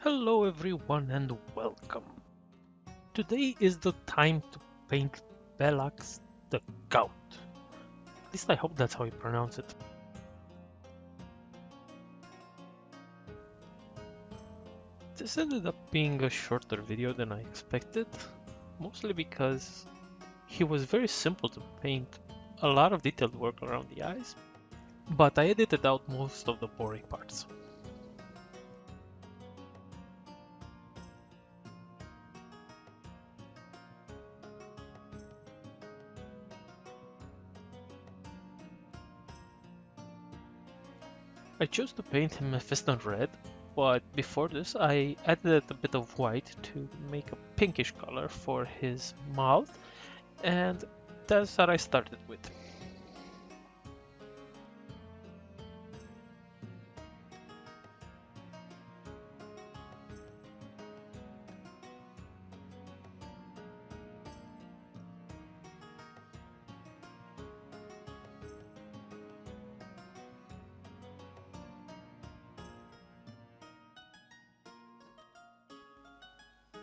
Hello everyone and welcome. Today is the time to paint Belax the Gauth. At least I hope that's how you pronounce it. This ended up being a shorter video than I expected, mostly because he was very simple to paint, a lot of detailed work around the eyes, but I edited out most of the boring parts. I chose to paint him Mephiston red, but before this I added a bit of white to make a pinkish color for his mouth, and that's what I started with.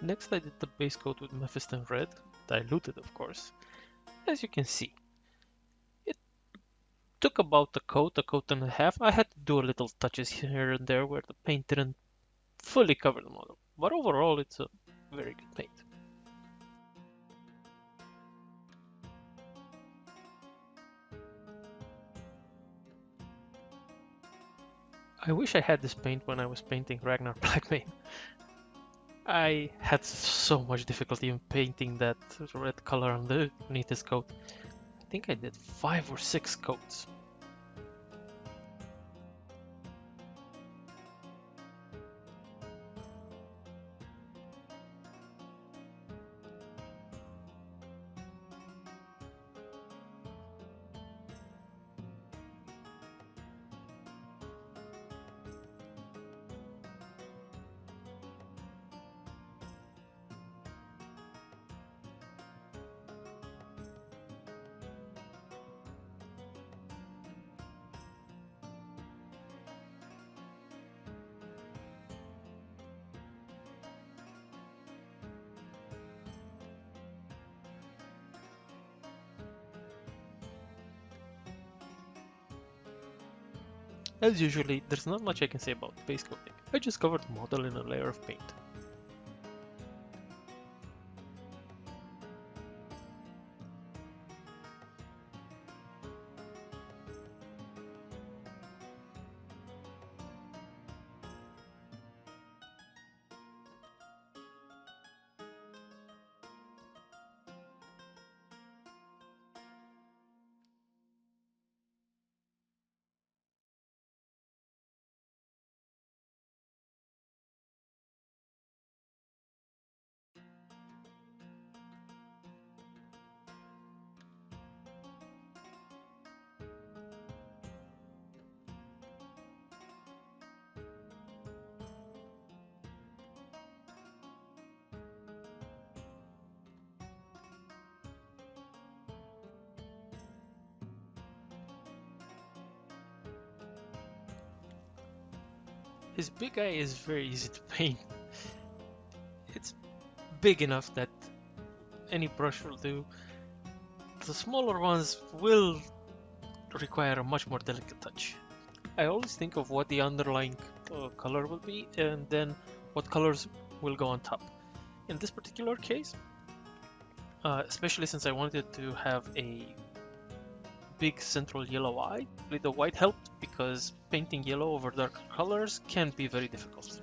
Next I did the base coat with Mephiston red, diluted of course. As you can see, it took about a coat and a half. I had to do a little touches here and there where the paint didn't fully cover the model, but overall it's a very good paint. I wish I had this paint when I was painting Ragnar Blackmane. I had so much difficulty in painting that red color underneath his coat. I think I did 5 or 6 coats. As usually, there's not much I can say about base coating. I just covered the model in a layer of paint. His big eye is very easy to paint. It's big enough that any brush will do. The smaller ones will require a much more delicate touch. I always think of what the underlying color will be and then what colors will go on top. In this particular case, especially since I wanted to have a big central yellow eye, the white helped because painting yellow over dark colors can be very difficult.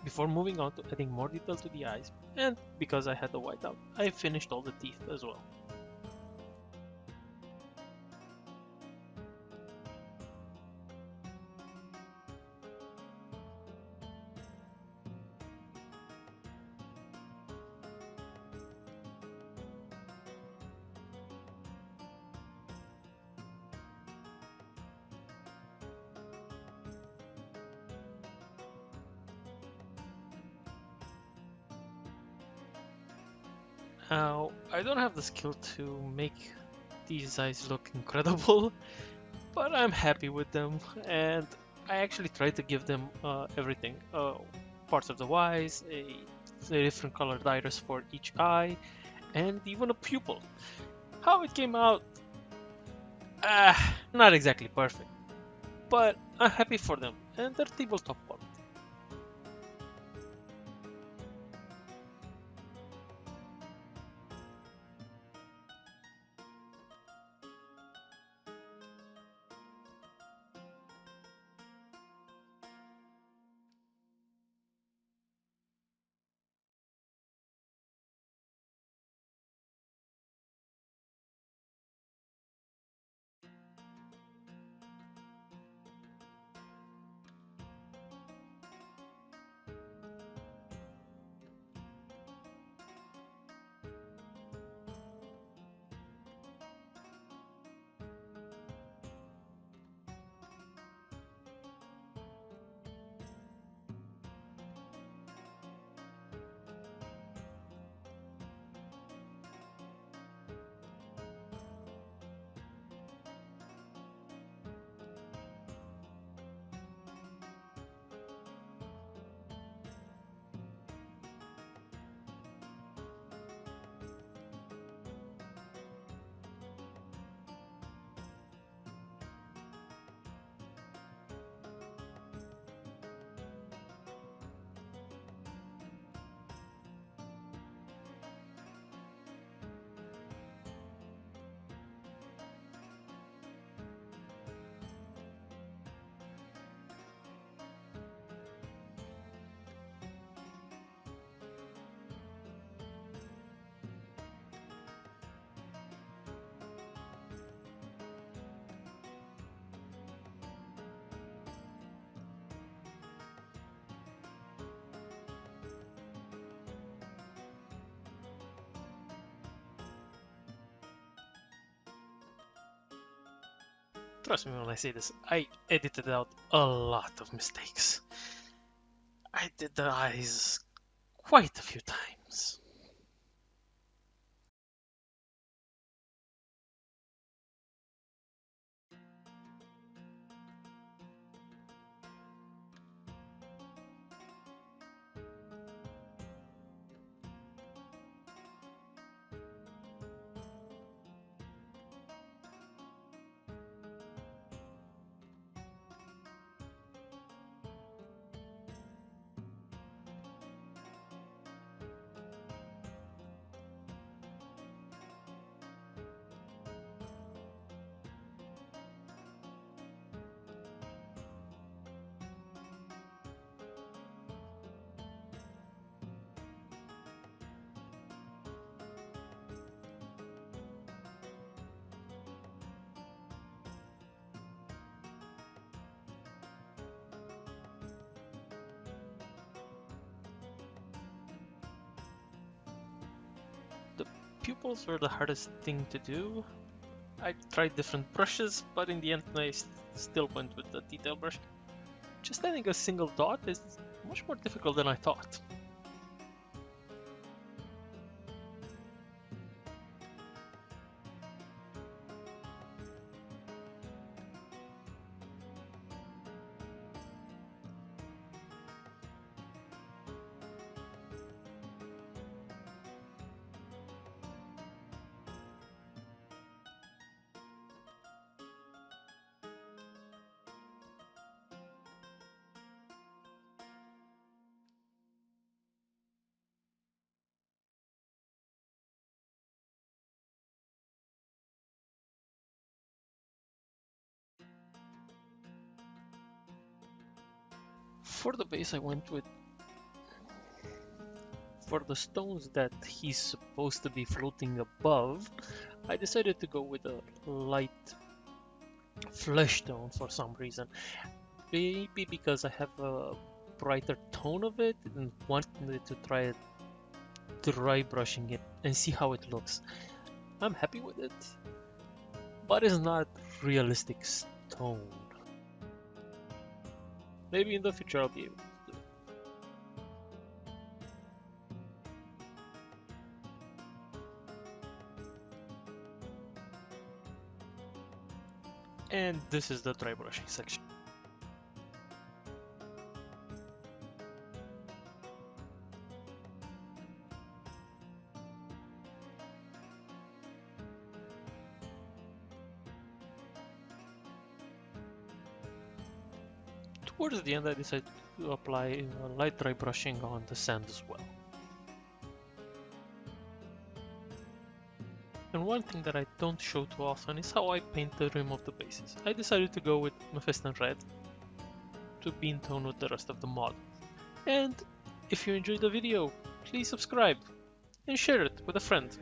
before moving on to adding more detail to the eyes, and because I had the whiteout, I finished all the teeth as well. Now, I don't have the skill to make these eyes look incredible, but I'm happy with them, and I actually tried to give them everything. Parts of the eyes, a different colored iris for each eye, and even a pupil. How it came out, not exactly perfect, but I'm happy for them, and they're tabletop quality. Trust me when I say this, I edited out a lot of mistakes. I did the eyes quite a few times. The pupils were the hardest thing to do. I tried different brushes, but in the end I still went with the detail brush. Just adding a single dot is much more difficult than I thought. For the base I went with For the stones that he's supposed to be floating above, I decided to go with a light flesh tone for some reason. Maybe because I have a brighter tone of it and wanted to try it dry brushing it and see how it looks. I'm happy with it, but it's not realistic stone. Maybe in the future I'll be able to do it. And this is the dry brushing section. Towards the end I decided to apply light dry brushing on the sand as well. And one thing that I don't show too often is how I paint the rim of the bases. I decided to go with Mephiston Red to be in tone with the rest of the model. And if you enjoyed the video, please subscribe and share it with a friend.